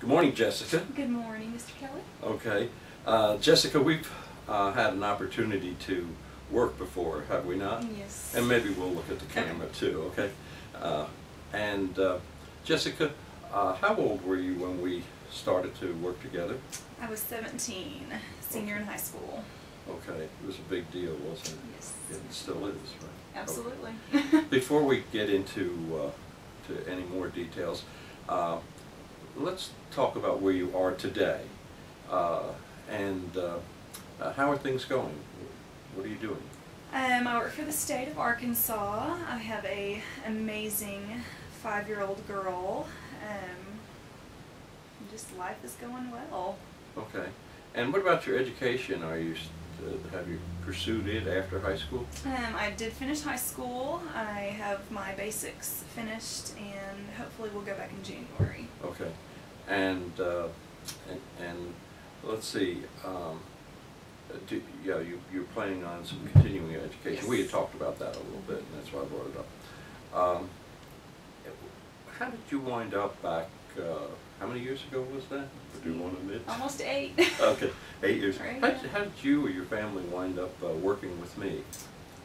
Good morning, Jessica. Good morning, Mr. Kelley. Okay. Jessica, we've had an opportunity to work before, have we not? Yes. And maybe we'll look at the camera too, okay? Jessica, how old were you when we started to work together? I was 17, senior in high school. Okay. It was a big deal, wasn't it? Yes. It still is, right? Absolutely. Okay. Before we get into to any more details, let's talk about where you are today, and how are things going? What are you doing? I work for the state of Arkansas. I have an amazing 5-year-old girl. Just life is going well. Okay. And what about your education? Have you pursued it after high school? I did finish high school. I have my basics finished, and hopefully we'll go back in January. Okay. And let's see. You're planning on some continuing education. Yes. We had talked about that a little bit, and that's why I brought it up. How did you wind up back? How many years ago was that? Do you want to admit? Almost 8. Okay, 8 years. Right. How did you or your family wind up working with me?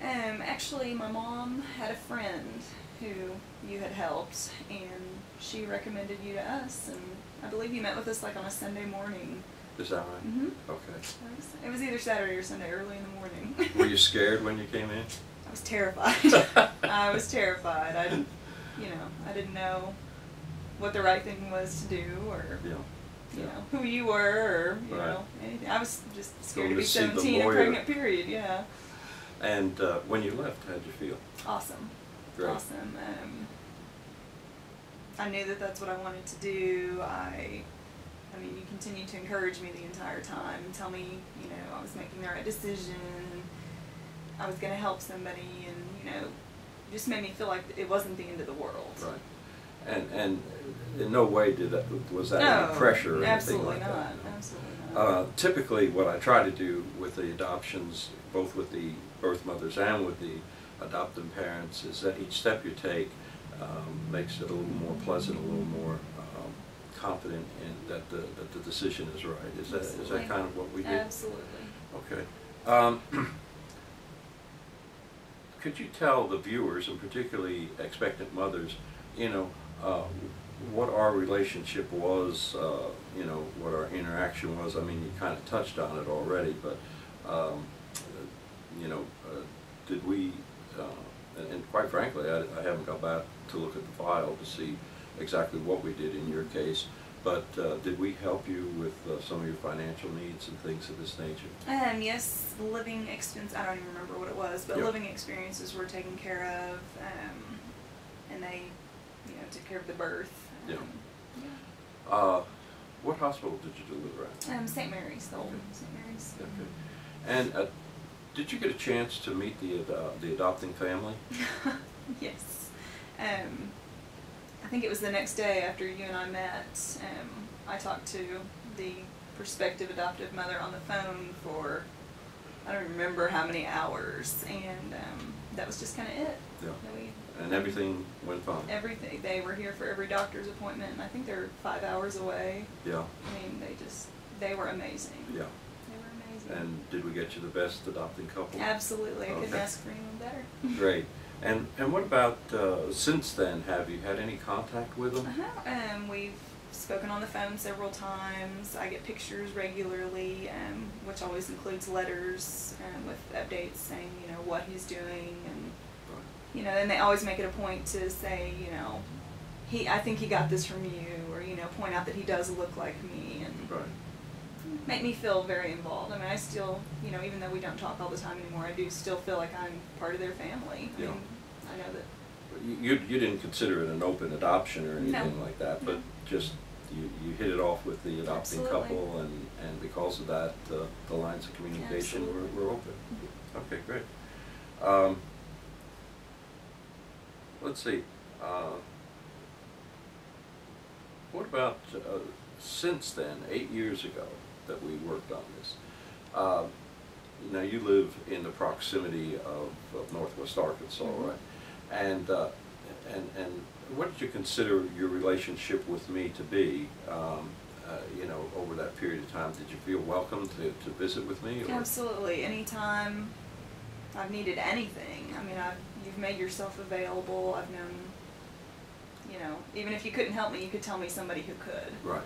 Actually, my mom had a friend who you had helped, and she recommended you to us, and I believe you met with us like on a Sunday morning. Is that right? Mm-hmm. Okay. It was either Saturday or Sunday, early in the morning. Were you scared when you came in? I was terrified. I was terrified. I didn't know what the right thing was to do, or you know who you were, or you know anything. I was just scared to be 17 and pregnant. Period. Yeah. And when you left, how'd you feel? Awesome. Great. Awesome. I knew that that's what I wanted to do. I mean, you continued to encourage me the entire time, and tell me, I was making the right decision, and I was going to help somebody, and just made me feel like it wasn't the end of the world. Right. And in no way was that any pressure or anything like that? No, absolutely not. Typically, what I try to do with the adoptions, both with the birth mothers and with the adoptive parents, is that each step you take makes it a little more pleasant, a little more confident in that the decision is right. Is that kind of what we did? Absolutely. Okay. Could you tell the viewers, and particularly expectant mothers, what our relationship was, what our interaction was? I mean, you kind of touched on it already, but, did we, and quite frankly, I haven't got back to look at the file to see exactly what we did in your case, but did we help you with some of your financial needs and things of this nature? Yes, living expense, I don't even remember what it was, but living expenses were taken care of, and they took care of the birth. What hospital did you deliver at? St. Mary's, the old St. Mary's. Okay. And did you get a chance to meet the adopting family? Yes. I think it was the next day after you and I met. I talked to the prospective adoptive mother on the phone for, I don't remember how many hours, and that was just kind of it. Yeah. And everything went fine? Everything. They were here for every doctor's appointment, and I think they're 5 hours away. Yeah. I mean, they were amazing. Yeah. They were amazing. And did we get you the best adopting couple? Absolutely. I couldn't ask for anyone better. Great. And what about since then? Have you had any contact with them? We've spoken on the phone several times. I get pictures regularly, which always includes letters with updates saying, what he's doing, and and they always make it a point to say, I think he got this from you, or point out that he does look like me, and make me feel very involved. I mean, I still, even though we don't talk all the time anymore, I do still feel like I'm part of their family. I mean, I know that. You didn't consider it an open adoption or anything like that, but just you hit it off with the adopting couple, and because of that, the lines of communication were open. Okay, great. Let's see. What about since then, 8 years ago that we worked on this? Now you live in the proximity of Northwest Arkansas, right? And what did you consider your relationship with me to be you know, over that period of time, did you feel welcome to visit with me? Or? Absolutely. Anytime I've needed anything. I mean, you've made yourself available. I've known, you know, even if you couldn't help me, you could tell me somebody who could. Right.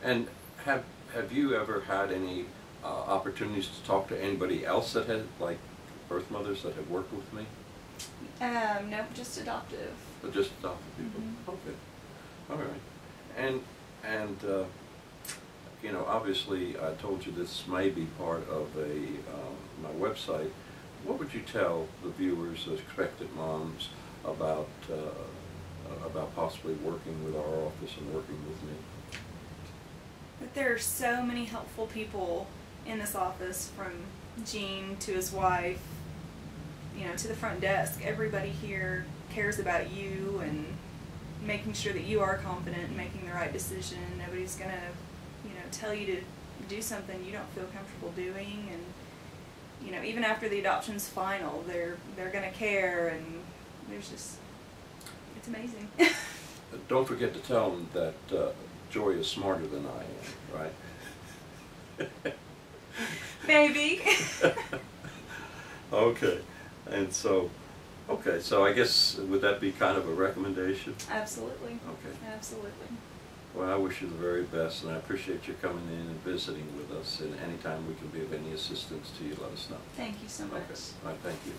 And have you ever had any opportunities to talk to anybody else that had, like, birth mothers that have worked with me? Nope, just adoptive. But just adoptive people? Mm-hmm. Okay. All right. And you know, obviously, I told you this may be part of my website. What would you tell the viewers, the expectant moms, about possibly working with our office and working with me? But there are so many helpful people in this office, from Gene to his wife, you know, to the front desk. Everybody here cares about you and making sure that you are confident in making the right decision. Nobody's gonna, you know, tell you to do something you don't feel comfortable doing. And you know, even after the adoption's final, they're gonna care, and there's just, it's amazing. Don't forget to tell them that Joy is smarter than I am, right? Maybe. Okay, and so, okay, so I guess, would that be kind of a recommendation? Absolutely. Okay. Absolutely. Well, I wish you the very best, and I appreciate you coming in and visiting with us, and anytime we can be of any assistance to you, let us know. Thank you so much. Okay. All right, thank you.